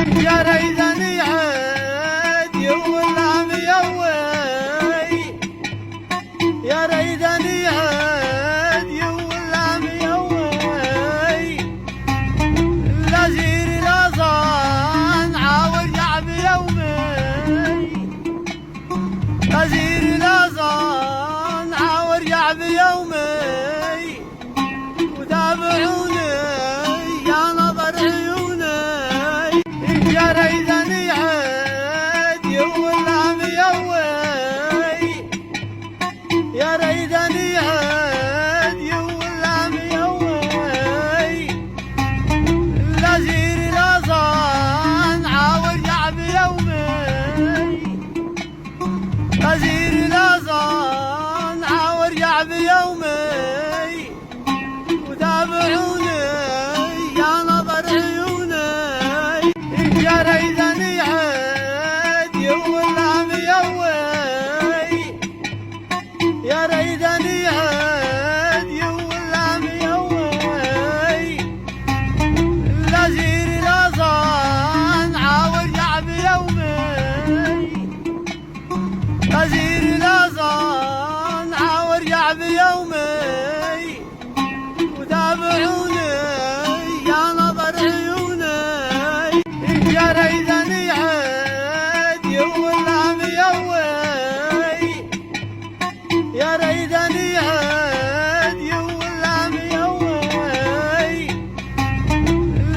يا ريتني عادي ولا ميوي، يا ريتني عادي ولا ميوي، لا زير لا صانعة وارجع بيومي، لا زير لا صانعة وارجع بيومي، وتابعوني يا نظر عيوني، يا ريتني عادي ولا ميوي، يا ريتني عادي ولا ميوي، لا زير لا صانعة وارجع بيومي، لا زير لا صانعة وارجع بيومي، وتابعوني يا نظر عيوني، يا ريتني عادي ولا ميوي، يا ريتني عادي ولا ميوي، لا زير لا صانعة وارجع بيومي، لا زير لا صانعة وارجع بيومي، وتابعوني يا نظر عيوني، يا ريتني عادي ولا ميوي، يا ريتني عادي ولا ميوي،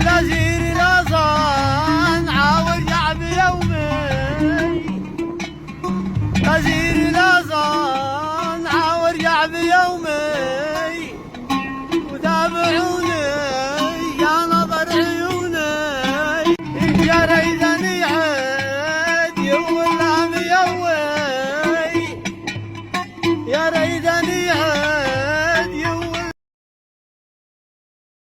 لا زير لا صانعة وارجع بيومي، لا زير لا صانعة وارجع بيومي، وتابعوني يا نظر عيوني، يا ريتني عادي ولا ميوي، يا ريت